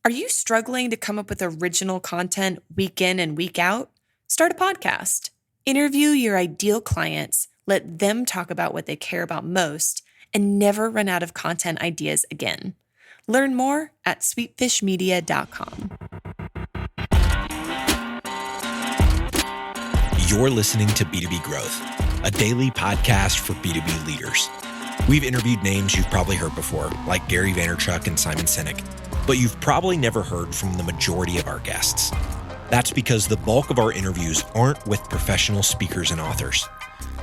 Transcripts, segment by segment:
Are you struggling to come up with original content week in and week out? Start a podcast. Interview your ideal clients, let them talk about what they care about most, and never run out of content ideas again. Learn more at sweetfishmedia.com. You're listening to B2B Growth, a daily podcast for B2B leaders. We've interviewed names you've probably heard before, like Gary Vaynerchuk and Simon Sinek, but you've probably never heard from the majority of our guests. That's because the bulk of our interviews aren't with professional speakers and authors.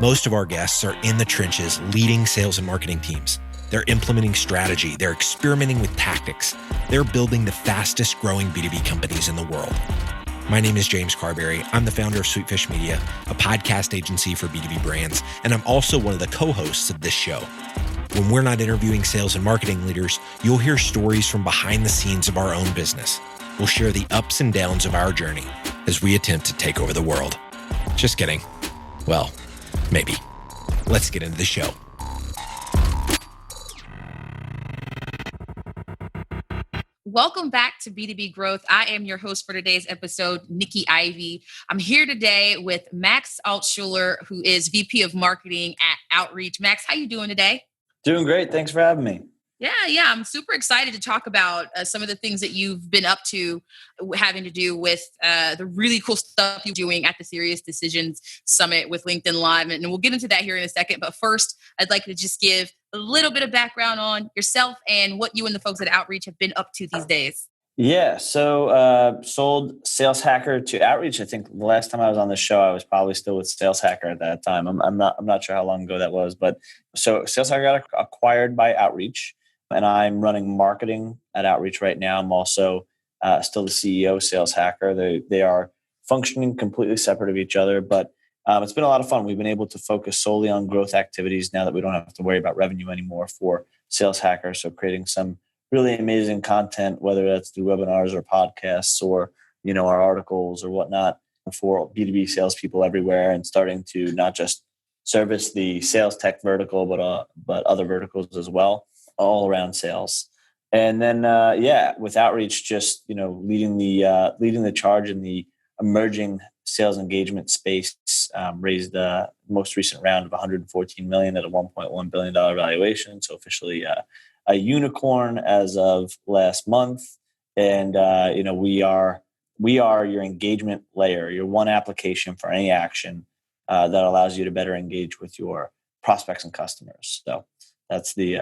Most of our guests are in the trenches leading sales and marketing teams. They're implementing strategy. They're experimenting with tactics. They're building the fastest growing B2B companies in the world. My name is James Carberry. I'm the founder of Sweetfish Media, a podcast agency for B2B brands, and I'm also one of the co-hosts of this show. When we're not interviewing sales and marketing leaders, you'll hear stories from behind the scenes of our own business. We'll share the ups and downs of our journey as we attempt to take over the world. Just kidding. Well, maybe. Let's get into the show. Welcome back to B2B Growth. I am your host for today's episode, Nikki Ivy. I'm here today with Max Altschuler, who is VP of Marketing at Outreach. Max, how you doing today? Doing great. Thanks for having me. Yeah. I'm super excited to talk about some of the things that you've been up to, having to do with the really cool stuff you're doing at the Serious Decisions Summit with LinkedIn Live. And we'll get into that here in a second. But first, I'd like to just give a little bit of background on yourself and what you and the folks at Outreach have been up to these days. Yeah. So sold Sales Hacker to Outreach. I think the last time I was on the show, I was probably still with Sales Hacker at that time. I'm not sure how long ago that was, but so Sales Hacker got acquired by Outreach, and I'm running marketing at Outreach right now. I'm also still the CEO of Sales Hacker. They are functioning completely separate of each other, but it's been a lot of fun. We've been able to focus solely on growth activities now that we don't have to worry about revenue anymore for Sales Hacker. So creating some really amazing content, whether that's through webinars or podcasts or, our articles or whatnot for B2B salespeople everywhere, and starting to not just service the sales tech vertical, but other verticals as well, all around sales. And then, with Outreach, just, leading the charge in the emerging sales engagement space, raised the most recent round of $114 million at a $1.1 billion valuation. So officially a unicorn as of last month. And, we are your engagement layer, your one application for any action that allows you to better engage with your prospects and customers. So that's the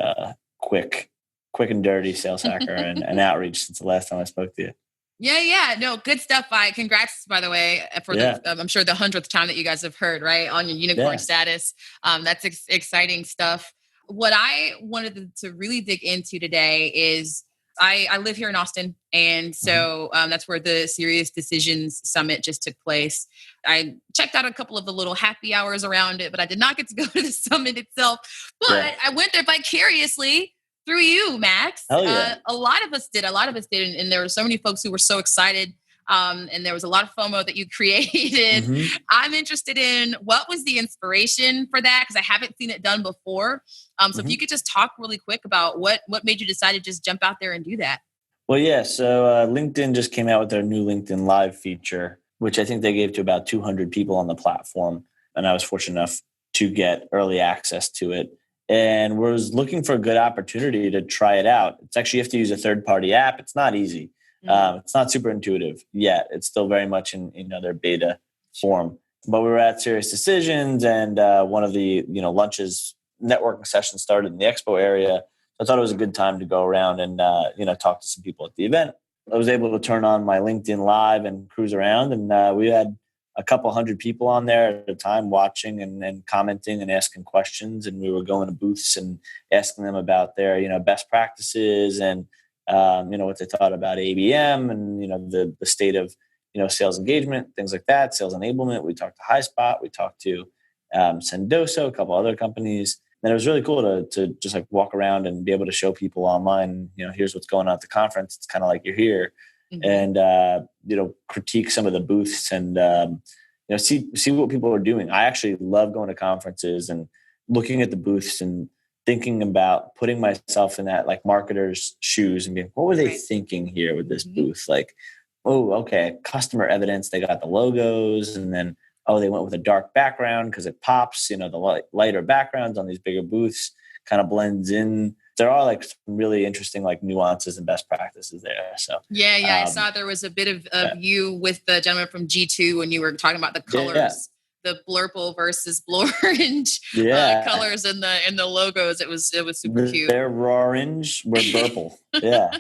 quick and dirty Sales Hacker and Outreach since the last time I spoke to you. Yeah. No, good stuff. Congrats, by the way, for I'm sure the 100th time that you guys have heard, right, on your unicorn status. That's exciting stuff. What I wanted to really dig into today is I live here in Austin. And so that's where the Serious Decisions Summit just took place. I checked out a couple of the little happy hours around it, but I did not get to go to the summit itself. But I went there vicariously through you, Max. Hell yeah. A lot of us did. And there were so many folks who were so excited. And there was a lot of FOMO that you created. I'm interested in what was the inspiration for that, because I haven't seen it done before. So if you could just talk really quick about what made you decide to just jump out there and do that. Well, yeah. So LinkedIn just came out with their new LinkedIn Live feature, which I think they gave to about 200 people on the platform. And I was fortunate enough to get early access to it, and was looking for a good opportunity to try it out. It's actually, you have to use a third-party app. It's not easy. It's not super intuitive yet. It's still very much in their beta form. But we were at Serious Decisions, and one of the lunches networking sessions started in the expo area. So I thought it was a good time to go around and talk to some people at the event. I was able to turn on my LinkedIn Live and cruise around, and we had a couple hundred people on there at a time watching and commenting and asking questions. And we were going to booths and asking them about their best practices and what they thought about ABM and the state of sales engagement, things like that, sales enablement. We talked to HighSpot, we talked to Sendoso, a couple other companies. And it was really cool to just like walk around and be able to show people online, here's what's going on at the conference. It's kind of like you're here. And critique some of the booths and see what people are doing. I actually love going to conferences and looking at the booths and thinking about putting myself in that like marketer's shoes and being, what were they thinking here with this booth? Like, oh, okay, customer evidence. They got the logos, and then, oh, they went with a dark background because it pops, the lighter backgrounds on these bigger booths kind of blends in. There are like some really interesting like nuances and best practices there. So I saw there was a bit of you with the gentleman from G2 when you were talking about the colors, the blurple versus orange colors in the logos. It was super cute. They're orange, we're purple. Yeah.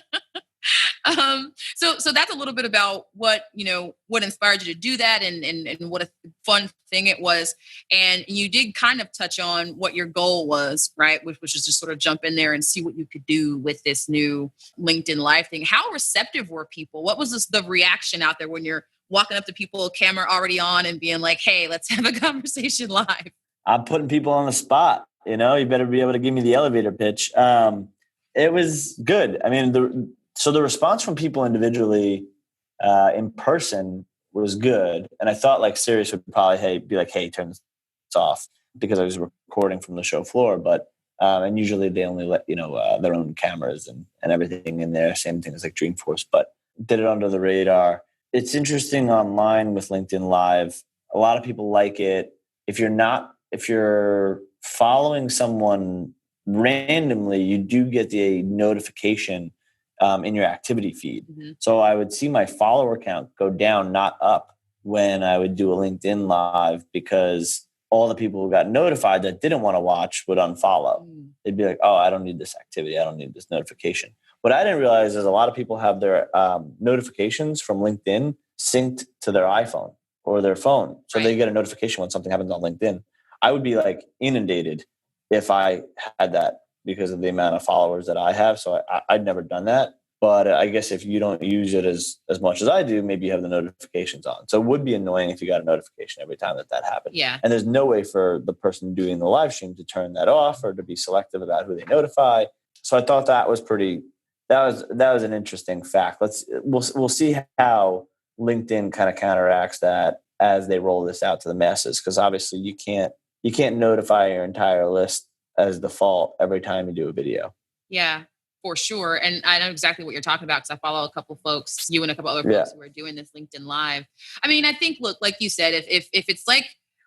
So that's a little bit about what inspired you to do that and what a fun thing it was. And you did kind of touch on what your goal was, right? Which was just sort of jump in there and see what you could do with this new LinkedIn Live thing. How receptive were people? What was the reaction out there when you're walking up to people, camera already on, and being like, hey, let's have a conversation live? I'm putting people on the spot. You better be able to give me the elevator pitch. It was good. I mean, so the response from people individually in person was good. And I thought like Sirius would probably be like, hey, turn this off, because I was recording from the show floor. But and usually they only let, their own cameras and everything in there. Same thing as like Dreamforce, but did it under the radar. It's interesting online with LinkedIn Live. A lot of people like it. If you're following someone randomly, you do get the notification in your activity feed. Mm-hmm. So I would see my follower count go down, not up, when I would do a LinkedIn Live, because all the people who got notified that didn't want to watch would unfollow. Mm. They'd be like, oh, I don't need this activity. I don't need this notification. What I didn't realize is a lot of people have their notifications from LinkedIn synced to their iPhone or their phone. So they get a notification when something happens on LinkedIn. I would be like inundated if I had that because of the amount of followers that I have. So I'd never done that. But I guess if you don't use it as much as I do, maybe you have the notifications on. So it would be annoying if you got a notification every time that happened. Yeah. And there's no way for the person doing the live stream to turn that off or to be selective about who they notify. So I thought that was that was an interesting fact. We'll see how LinkedIn kind of counteracts that as they roll this out to the masses, because obviously you can't notify your entire list as default every time you do a video. Yeah, for sure. And I know exactly what you're talking about because I follow a couple folks, you and a couple other folks who are doing this LinkedIn Live. I mean, I think, look, like you said, if it's like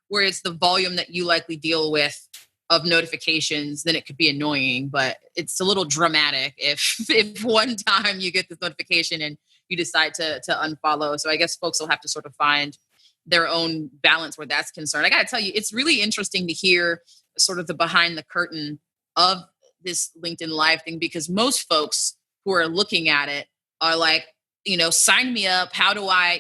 where it's the volume that you likely deal with of notifications, then it could be annoying, but it's a little dramatic if one time you get this notification and you decide to unfollow. So I guess folks will have to sort of find their own balance where that's concerned. I got to tell you, it's really interesting to hear sort of the behind the curtain of this LinkedIn Live thing, because most folks who are looking at it are like, sign me up. How do I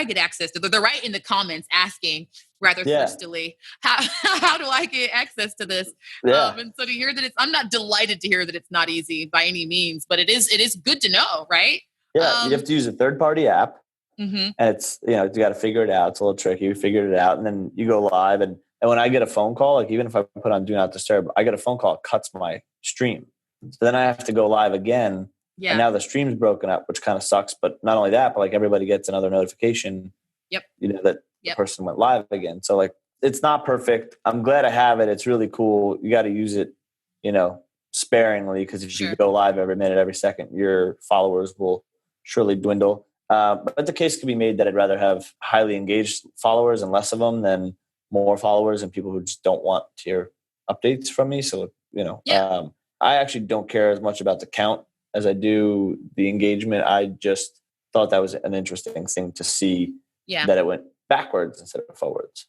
get access to? They're right in the comments asking rather thirstily, how do I get access to this? Yeah. And so to hear that I'm not delighted to hear that it's not easy by any means, but it is good to know, right? Yeah, you have to use a third-party app, mm-hmm. and it's you got to figure it out. It's a little tricky. We figured it out, and then you go live, and when I get a phone call, like even if I put on Do Not Disturb, I get a phone call, it cuts my stream. So then I have to go live again. Yeah. And now the stream's broken up, which kind of sucks. But not only that, but like everybody gets another notification. Yep. That the person went live again. So like it's not perfect. I'm glad I have it. It's really cool. You got to use it, sparingly, because if you go live every minute, every second, your followers will surely dwindle. But the case could be made that I'd rather have highly engaged followers and less of them than more followers and people who just don't want to hear updates from me. So, I actually don't care as much about the count as I do the engagement. I just thought that was an interesting thing to see that it went backwards instead of forwards.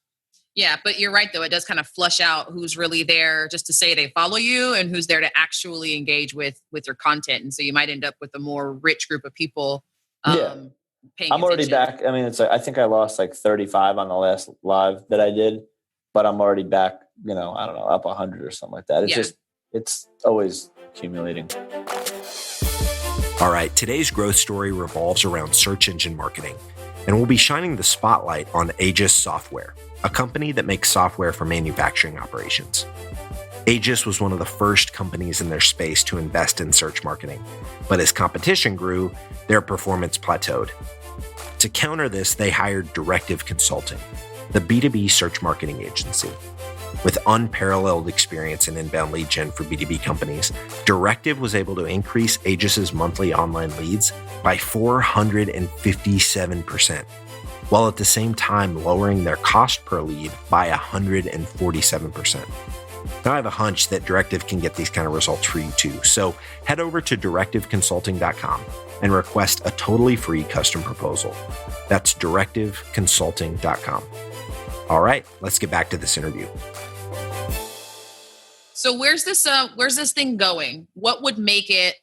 Yeah, but you're right, though. It does kind of flush out who's really there just to say they follow you and who's there to actually engage with your content. And so you might end up with a more rich group of people paying I'm already attention. back. I mean, I think I lost like 35 on the last live that I did, but I'm already back, I don't know, up 100 or something like that. It's it's always accumulating. All right, today's growth story revolves around search engine marketing, and we'll be shining the spotlight on Aegis Software, a company that makes software for manufacturing operations. Aegis was one of the first companies in their space to invest in search marketing, but as competition grew, their performance plateaued. To counter this, they hired Directive Consulting, the B2B search marketing agency. With unparalleled experience in inbound lead gen for B2B companies, Directive was able to increase Aegis's monthly online leads by 457%, while at the same time lowering their cost per lead by 147%. Now I have a hunch that Directive can get these kind of results for you too. So head over to directiveconsulting.com and request a totally free custom proposal. That's directiveconsulting.com. All right, let's get back to this interview. So where's this thing going? What would make it,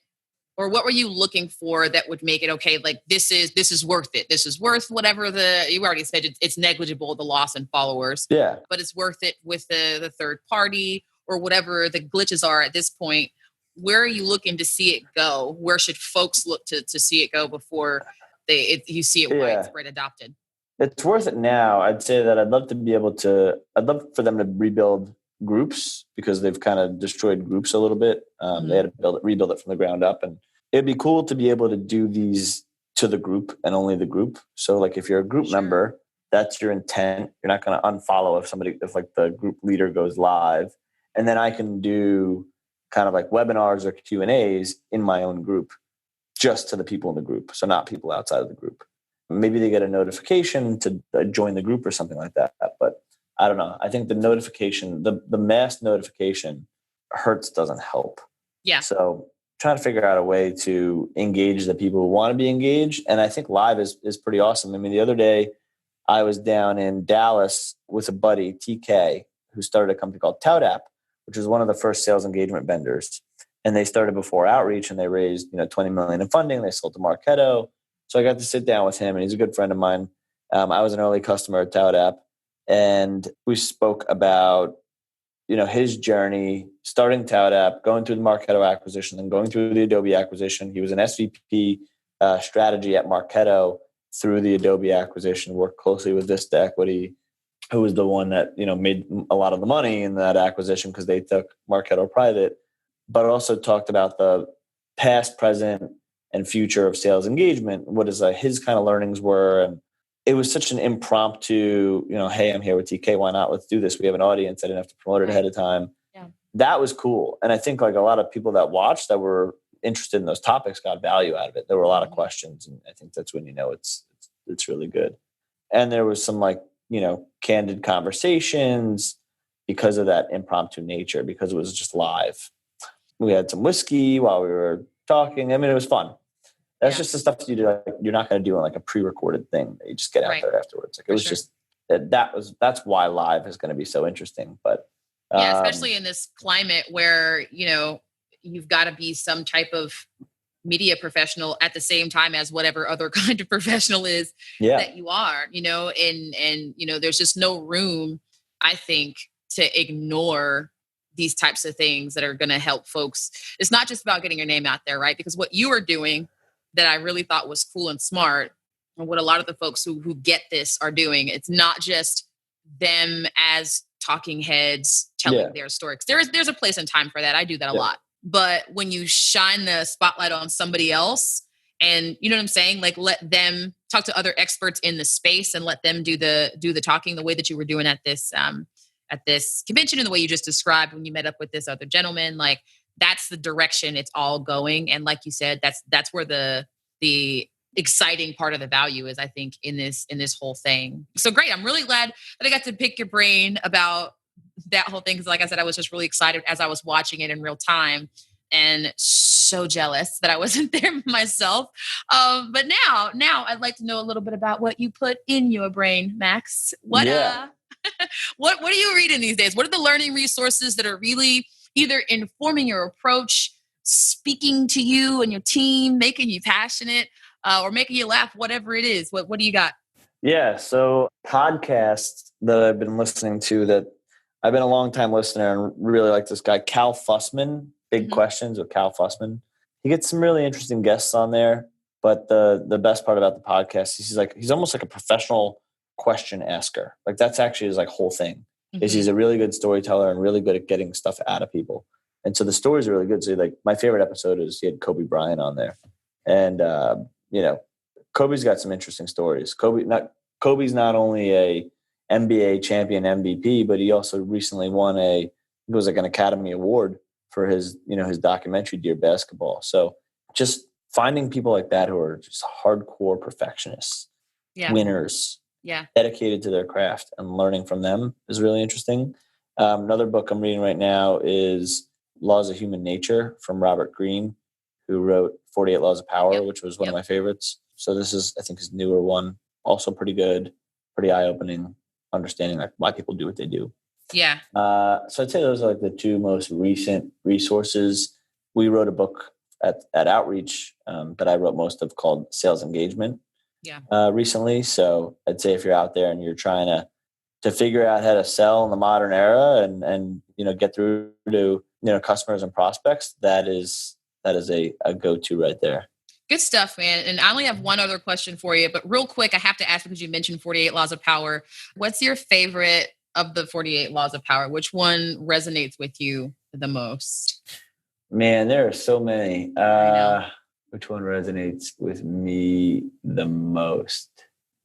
or what were you looking for that would make it okay? Like this is worth it. This is worth whatever you already said it's negligible, the loss in followers. Yeah. But it's worth it with the third party or whatever the glitches are at this point. Where are you looking to see it go? Where should folks look to see it go before you see it widespread adopted? It's worth it now. I'd say that I'd love for them to rebuild groups because they've kind of destroyed groups a little bit. They had to rebuild it from the ground up, and it'd be cool to be able to do these to the group and only the group. So like if you're a group member, that's your intent. You're not going to unfollow if like the group leader goes live, and then I can do kind of like webinars or Q&As in my own group just to the people in the group. So not people outside of the group. Maybe they get a notification to join the group or something like that. But I don't know. I think the notification, the mass notification hurts, doesn't help. Yeah. So trying to figure out a way to engage the people who want to be engaged. And I think live is pretty awesome. I mean, the other day I was down in Dallas with a buddy, TK, who started a company called ToutApp, which was one of the first sales engagement vendors. And they started before Outreach, and they raised, $20 million in funding. They sold to Marketo. So I got to sit down with him, and he's a good friend of mine. I was an early customer at ToutApp, and we spoke about, his journey starting ToutApp, going through the Marketo acquisition, then going through the Adobe acquisition. He was an SVP strategy at Marketo through the Adobe acquisition, worked closely with Vista Equity, who was the one that, made a lot of the money in that acquisition because they took Marketo private, but also talked about the past, present, and future of sales engagement, what his kind of learnings were. And it was such an impromptu, hey, I'm here with TK. Why not? Let's do this. We have an audience. I didn't have to promote it ahead of time. Yeah. That was cool. And I think like a lot of people that watched that were interested in those topics got value out of it. There were a lot of questions. And I think that's when, it's really good. And there was some candid conversations because of that impromptu nature, because it was just live. We had some whiskey while we were talking. I mean, it was fun. That's just the stuff you're not going to do on like a pre-recorded thing. You just get out there afterwards. Like it was just that's why live is going to be so interesting. But especially in this climate where you've got to be some type of media professional at the same time as whatever other kind of professional is that you are. And there's just no room, I think, to ignore these types of things that are going to help folks. It's not just about getting your name out there, right? Because what you are doing that I really thought was cool and smart, and what a lot of the folks who get this are doing, it's not just them as talking heads telling their story. There's a place and time for that. I do that a lot. But when you shine the spotlight on somebody else, and you know what I'm saying, like let them talk to other experts in the space and let them do the talking, the way that you were doing at this convention and the way you just described when you met up with this other gentleman, like that's the direction it's all going. And like you said, that's where the exciting part of the value is, I think, in this whole thing. So great. I'm really glad that I got to pick your brain about that whole thing. Cause like I said, I was just really excited as I was watching it in real time and so jealous that I wasn't there myself. But now I'd like to know a little bit about what you put in your brain, Max. What are you reading these days? What are the learning resources that are really either informing your approach, speaking to you and your team, making you passionate, or making you laugh, whatever it is? What do you got? Yeah. So podcasts that I've been listening to that I've been a long time listener and really like this guy, Cal Fussman, Big Questions with Cal Fussman. He gets some really interesting guests on there, but the best part about the podcast is he's almost like a professional question asker. Like that's actually his like whole thing is he's a really good storyteller and really good at getting stuff out of people. And so the stories are really good. So like my favorite episode is he had Kobe Bryant on there, and Kobe's got some interesting stories. Kobe's not only a NBA champion MVP, but he also recently won it was like an Academy Award for his documentary, Dear Basketball. So just finding people like that who are just hardcore perfectionists, winners, dedicated to their craft, and learning from them is really interesting. Another book I'm reading right now is Laws of Human Nature from Robert Greene, who wrote 48 Laws of Power, which was one of my favorites. So this is, I think, his newer one. Also pretty good, pretty eye-opening, understanding like why people do what they do. Yeah. So I'd say those are like the two most recent resources. We wrote a book at Outreach that I wrote most of called Sales Engagement recently. So I'd say if you're out there and you're trying to figure out how to sell in the modern era and get through to customers and prospects, that is a go-to right there. Good stuff, man. And I only have one other question for you, but real quick, I have to ask because you mentioned 48 Laws of Power. What's your favorite of the 48 Laws of Power? Which one resonates with you the most? Man, there are so many. Which one resonates with me the most?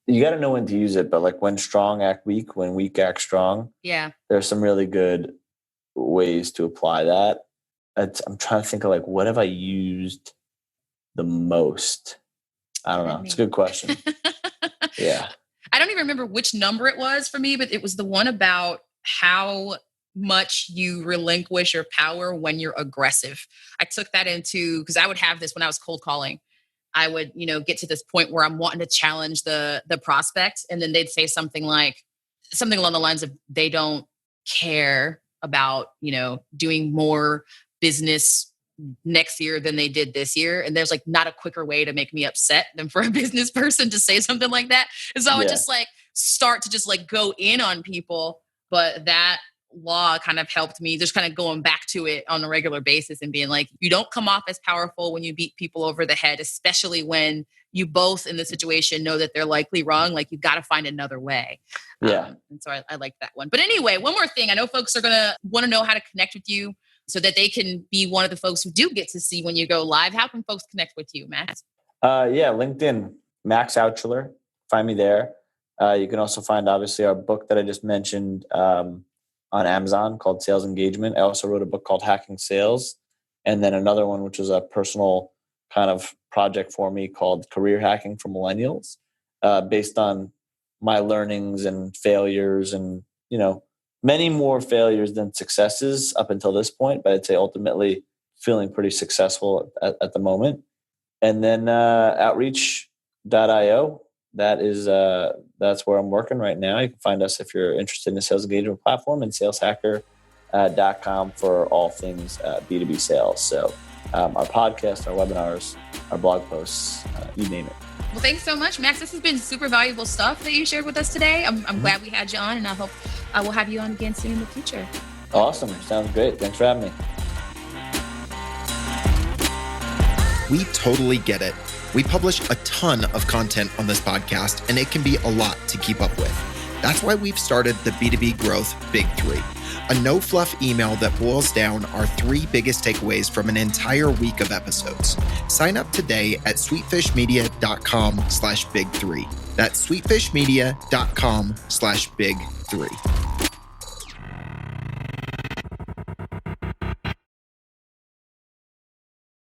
You got to know when to use it, but like when strong, act weak, when weak, act strong. Yeah. There's some really good ways to apply that. I'm trying to think of like, what have I used the most? I don't know. It's a good question. Yeah. I don't even remember which number it was for me, but it was the one about how much you relinquish your power when you're aggressive. I took that into, because I would have this when I was cold calling. I would, get to this point where I'm wanting to challenge the prospect, and then they'd say something along the lines of they don't care about, doing more business next year than they did this year. And there's like not a quicker way to make me upset than for a business person to say something like that. And so I would just like start to just like go in on people. But that law kind of helped me just kind of going back to it on a regular basis and being like, you don't come off as powerful when you beat people over the head, especially when you both in the situation know that they're likely wrong. Like, you got to find another way. And so I like that one. But anyway, one more thing. I know folks are going to want to know how to connect with you so that they can be one of the folks who do get to see when you go live. How can folks connect with you, Max? LinkedIn, Max Altschuler. Find me there. You can also find, obviously, our book that I just mentioned on Amazon called Sales Engagement. I also wrote a book called Hacking Sales. And then another one, which was a personal kind of project for me called Career Hacking for Millennials, based on my learnings and failures and, many more failures than successes up until this point. But I'd say ultimately feeling pretty successful at the moment. And then outreach.io. That's where I'm working right now. You can find us if you're interested in the sales engagement platform, and saleshacker.com for all things B2B sales. So our podcast, our webinars, our blog posts, you name it. Well, thanks so much, Max. This has been super valuable stuff that you shared with us today. I'm glad we had you on, and I hope I will have you on again soon in the future. Awesome. Sounds great. Thanks for having me. We totally get it. We publish a ton of content on this podcast, and it can be a lot to keep up with. That's why we've started the B2B Growth Big Three, a no-fluff email that boils down our 3 biggest takeaways from an entire week of episodes. Sign up today at sweetfishmedia.com/big3. That's sweetfishmedia.com/big3.